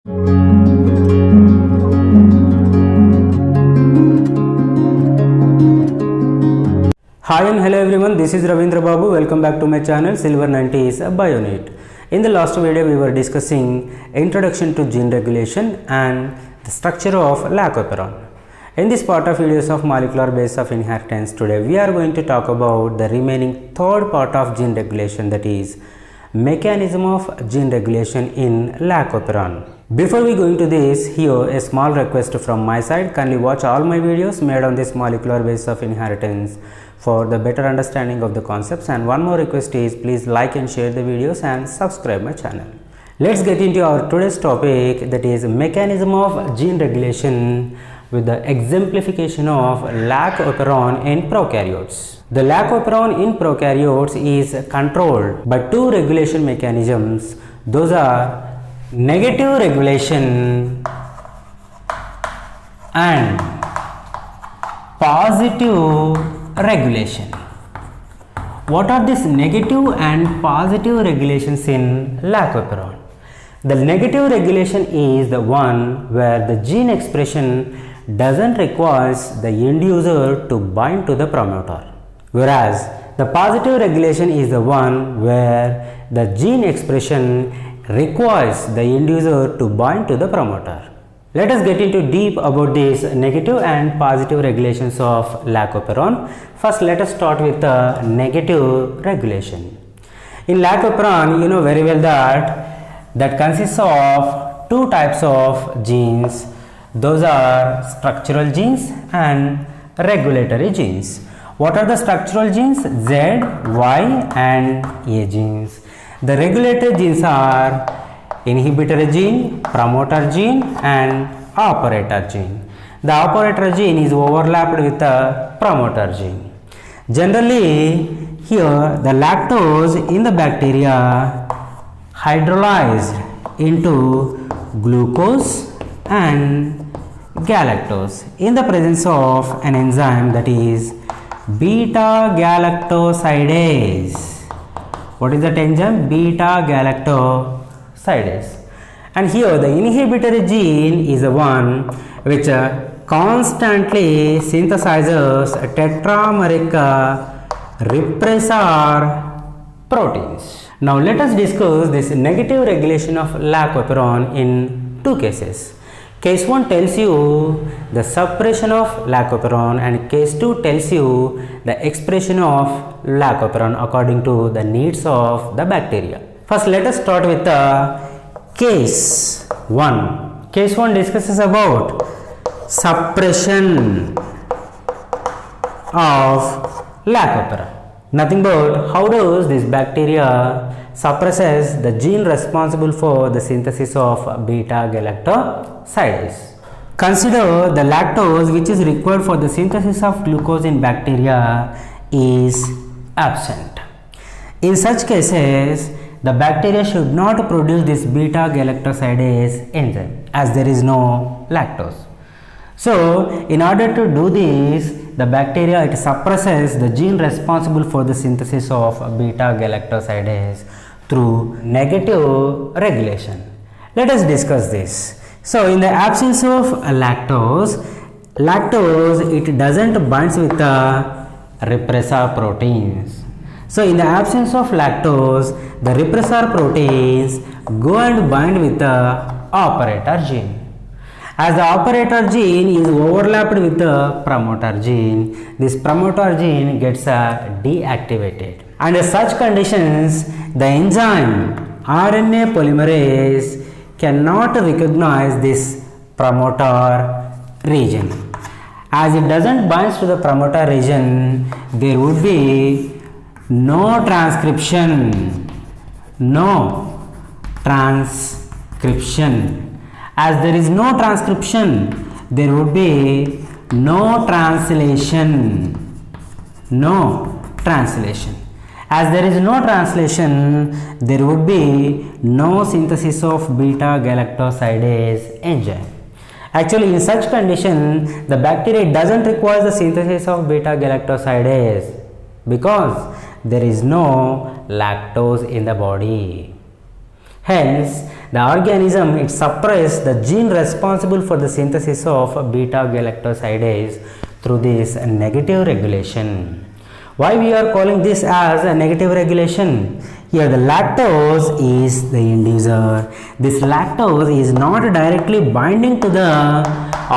Hi and hello everyone, this is Ravindra Babu. Welcome back to my channel Silver 90s Bionit. In the last video we were discussing introduction to gene regulation and the structure of lac-operon. In this part of videos of molecular basis of inheritance, today we are going to talk about the remaining third part of gene regulation, that is mechanism of gene regulation in lac-operon. Before we go into this, here a small request from my side. Kindly watch all my videos made on this molecular basis of inheritance for the better understanding of the concepts, and one more request is please like and share the videos and subscribe my channel. Let's get into our today's topic, that is mechanism of gene regulation with the exemplification of lac-operon in prokaryotes. The lac-operon in prokaryotes is controlled by two regulation mechanisms. Those are negative regulation and positive regulation. What are these negative and positive regulations in lac-operon? The negative regulation is the one where the gene expression doesn't require the end user to bind to the promoter, whereas the positive regulation is the one where the gene expression requires the end user to bind to the promoter. Let us get into deep about these negative and positive regulations of lac-operon. First, let us start with the negative regulation. In lac-operon, you know very well that consists of two types of genes. Those are structural genes and regulatory genes. What are the structural genes? Z, Y and A genes. The regulatory genes are inhibitory gene, promoter gene and operator gene. The operator gene is overlapped with the promoter gene. Generally, here the lactose in the bacteria hydrolyzed into glucose and galactose in the presence of an enzyme, that is beta galactosidase. What is that enzyme? Beta galactosidase. And here the inhibitory gene is the one which constantly synthesizes tetrameric repressor proteins. Now let us discuss this negative regulation of lac-operon in two cases. Case 1 tells you the suppression of lac-operon and case 2 tells you the expression of lac-operon according to the needs of the bacteria. First, let us start with the case 1. Case 1 discusses about suppression of lac-operon. Nothing but how does this bacteria suppresses the gene responsible for the synthesis of beta galactosidase. Consider the lactose which is required for the synthesis of glucose in bacteria is absent. In such cases, the bacteria should not produce this beta galactosidase enzyme as there is no lactose. So, in order to do this, the bacteria it suppresses the gene responsible for the synthesis of beta galactosidase through negative regulation. Let us discuss this. So, in the absence of lactose it doesn't bind with the repressor proteins. So, in the absence of lactose, the repressor proteins go and bind with the operator gene. As the operator gene is overlapped with the promoter gene, this promoter gene gets deactivated. Under such conditions, the enzyme RNA polymerase cannot recognize this promoter region. As it doesn't bind to the promoter region, there would be no transcription. As there is no transcription, there would be no translation. As there is no translation, there would be no synthesis of beta galactosidase enzyme. Actually, in such condition, the bacteria doesn't require the synthesis of beta galactosidase because there is no lactose in the body. Hence, the organism it suppresses the gene responsible for the synthesis of beta galactosidase through this negative regulation. Why we are calling this as a negative regulation? Here the lactose is the inducer. This lactose is not directly binding to the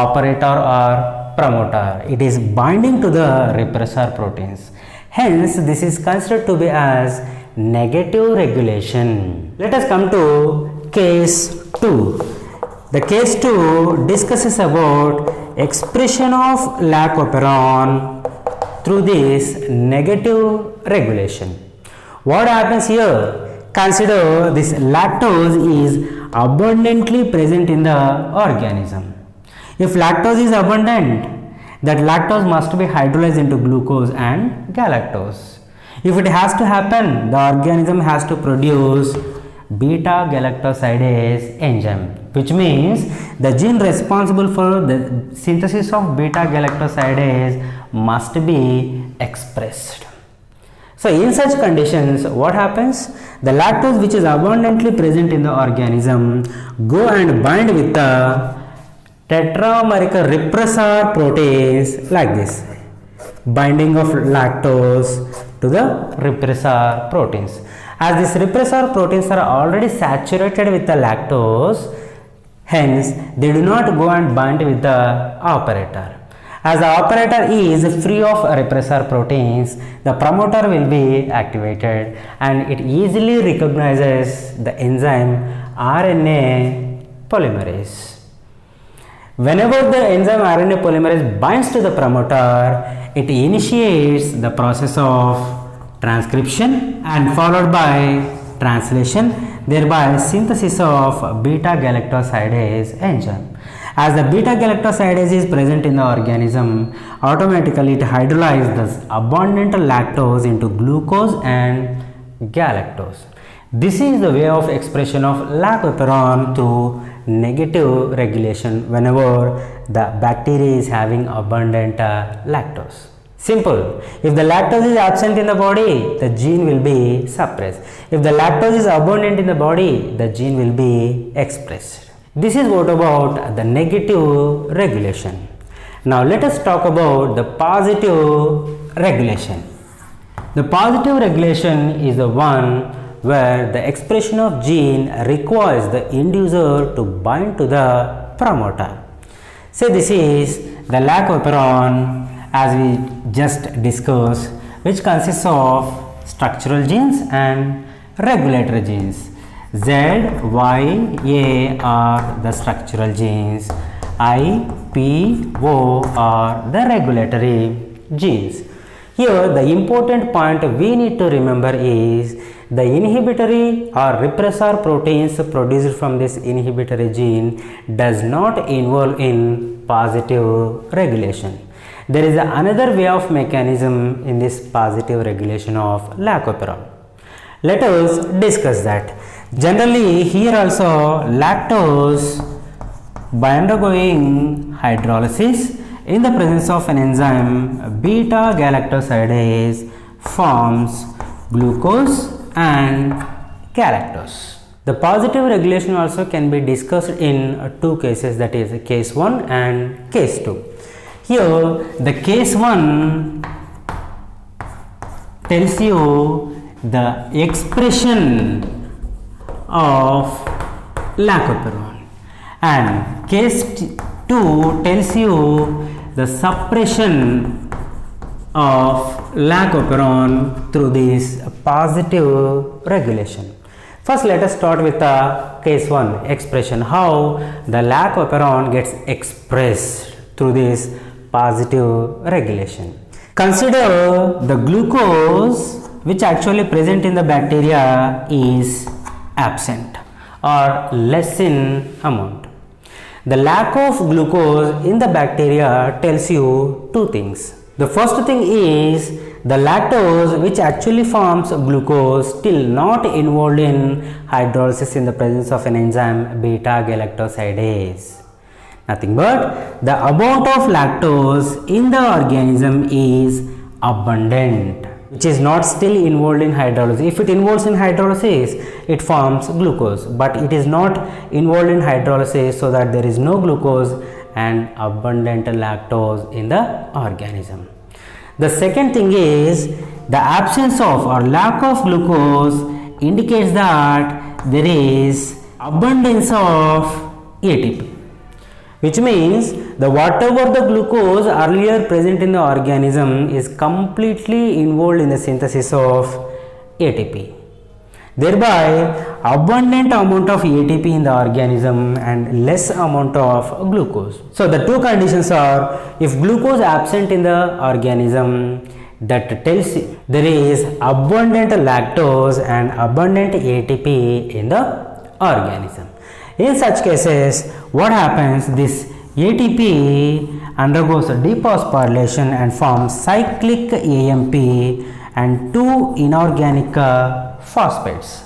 operator or promoter. It is binding to the repressor proteins. Hence, this is considered to be as negative regulation. Let us come to case 2. The case 2 discusses about expression of lac-operon through this negative regulation. What happens here? Consider this lactose is abundantly present in the organism. If lactose is abundant, that lactose must be hydrolyzed into glucose and galactose. If it has to happen, the organism has to produce beta galactosidase enzyme, which means the gene responsible for the synthesis of beta galactosidase must be expressed. So in such conditions, what happens? The lactose which is abundantly present in the organism go and bind with the tetrameric repressor proteins like this. Binding of lactose to the repressor proteins. As these repressor proteins are already saturated with the lactose, hence they do not go and bind with the operator. As the operator is free of repressor proteins, the promoter will be activated and it easily recognizes the enzyme RNA polymerase. Whenever the enzyme RNA polymerase binds to the promoter, it initiates the process of transcription and followed by translation, thereby synthesis of beta galactosidase enzyme. As the beta galactosidase is present in the organism, automatically it hydrolyzes the abundant lactose into glucose and galactose. This is the way of expression of lac-operon through negative regulation whenever the bacteria is having abundant lactose. Simple. If the lactose is absent in the body, the gene will be suppressed. If the lactose is abundant in the body, the gene will be expressed. This is what about the negative regulation. Now let us talk about the positive regulation. The positive regulation is the one where the expression of gene requires the inducer to bind to the promoter. So this is the lac-operon as we just discussed, which consists of structural genes and regulatory genes. Z, Y, A are the structural genes, I, P, O are the regulatory genes. Here the important point we need to remember is the inhibitory or repressor proteins produced from this inhibitory gene does not involve in positive regulation. There is another way of mechanism in this positive regulation of lac-operon. Let us discuss that. Generally, here also lactose by undergoing hydrolysis in the presence of an enzyme beta galactosidase forms glucose and galactose. The positive regulation also can be discussed in two cases, that is case 1 and case 2. Here the case 1 tells you the expression of lac-operon and case 2 tells you the suppression of lac-operon through this positive regulation. First let us start with the case 1 expression, how the lac-operon gets expressed through this positive regulation. Consider the glucose which actually present in the bacteria is absent or less in amount. The lack of glucose in the bacteria tells you two things. The first thing is the lactose which actually forms glucose still not involved in hydrolysis in the presence of an enzyme beta galactosidase. Nothing but the amount of lactose in the organism is abundant. which is not still involved in hydrolysis. If it involves in hydrolysis, it forms glucose, but it is not involved in hydrolysis, so that there is no glucose and abundant lactose in the organism. The second thing is the absence of or lack of glucose indicates that there is abundance of ATP, which means the whatever the glucose earlier present in the organism is completely involved in the synthesis of ATP. Thereby, abundant amount of ATP in the organism and less amount of glucose. So the two conditions are, if glucose absent in the organism, that tells you there is abundant lactose and abundant ATP in the organism. In such cases, what happens? This ATP undergoes a dephosphorylation and forms cyclic AMP and two inorganic phosphates.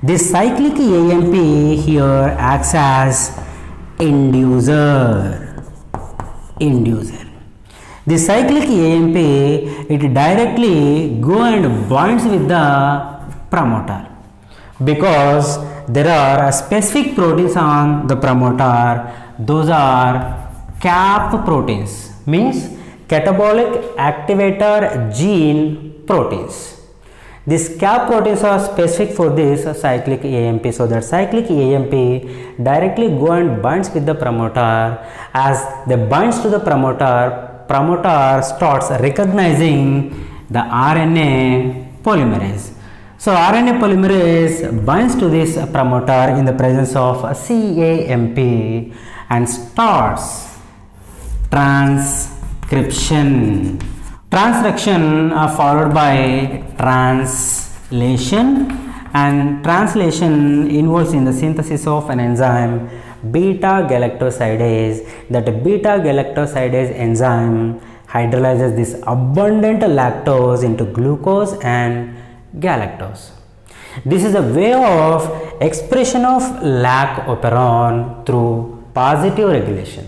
This cyclic AMP here acts as inducer. This cyclic AMP, it directly go and binds with the promoter, because there are specific proteins on the promoter. Those are CAP proteins, means catabolic activator gene proteins. These CAP proteins are specific for this cyclic AMP, so that cyclic AMP directly go and binds with the promoter. As they binds to the promoter starts recognizing the RNA polymerase. So RNA polymerase binds to this promoter in the presence of CAMP and starts transcription. Transduction are followed by translation, and translation involves in the synthesis of an enzyme beta galactosidase. That beta galactosidase enzyme hydrolyzes this abundant lactose into glucose and galactose. This is a way of expression of lac operon through positive regulation.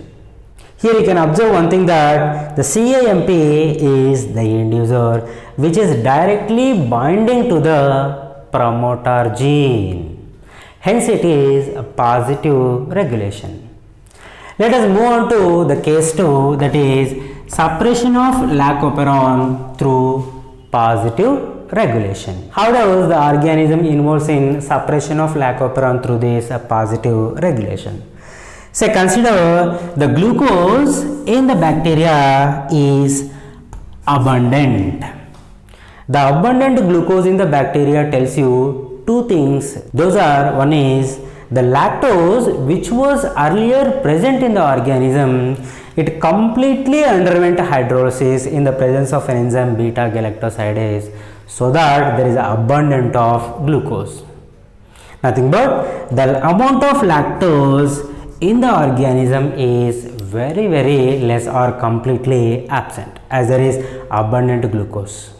Here you can observe one thing, that the CAMP is the inducer, which is directly binding to the promoter gene. Hence it is a positive regulation. Let us move on to the case 2, that is suppression of lac operon through positive regulation. How does the organism involves in suppression of lac operon through this positive regulation? Say, consider the glucose in the bacteria is abundant. The abundant glucose in the bacteria tells you two things. Those are, one is the lactose which was earlier present in the organism, it completely underwent hydrolysis in the presence of an enzyme beta galactosidase, so that there is abundance of glucose. Nothing but the amount of lactose in the organism is very less or completely absent, as there is abundant glucose.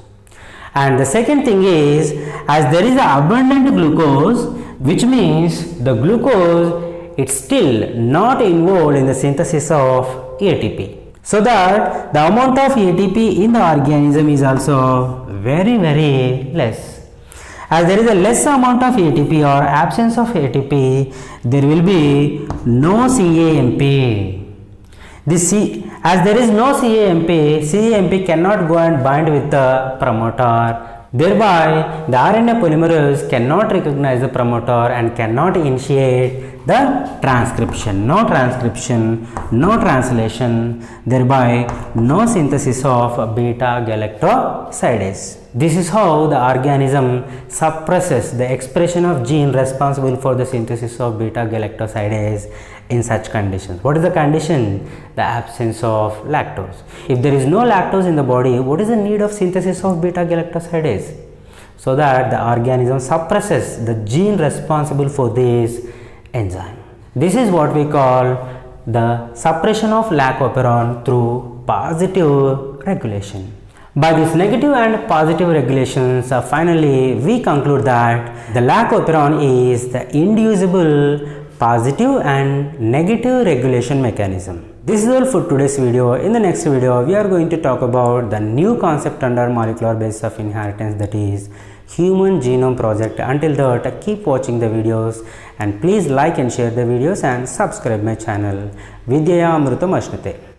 And the second thing is, as there is abundant glucose, which means the glucose it's still not involved in the synthesis of ATP, so that the amount of ATP in the organism is also very less. As there is a less amount of ATP or absence of ATP, there will be no CAMP. As there is no CAMP cannot go and bind with the promoter. Thereby, the RNA polymerase cannot recognize the promoter and cannot initiate the transcription. No transcription, no translation, thereby no synthesis of beta galactosidase. This is how the organism suppresses the expression of gene responsible for the synthesis of beta galactosidase in such conditions. What is the condition? The absence of lactose. If there is no lactose in the body, what is the need of synthesis of beta galactosidase? So that the organism suppresses the gene responsible for this enzyme. This is what we call the suppression of lac operon through positive regulation. By these negative and positive regulations, finally we conclude that the lac operon is the inducible positive and negative regulation mechanism. This is all for today's video. In the next video, we are going to talk about the new concept under molecular basis of inheritance, that is Human Genome Project. Until that, keep watching the videos and please like and share the videos and subscribe my channel. Vidyaya Amrutam Ashnute.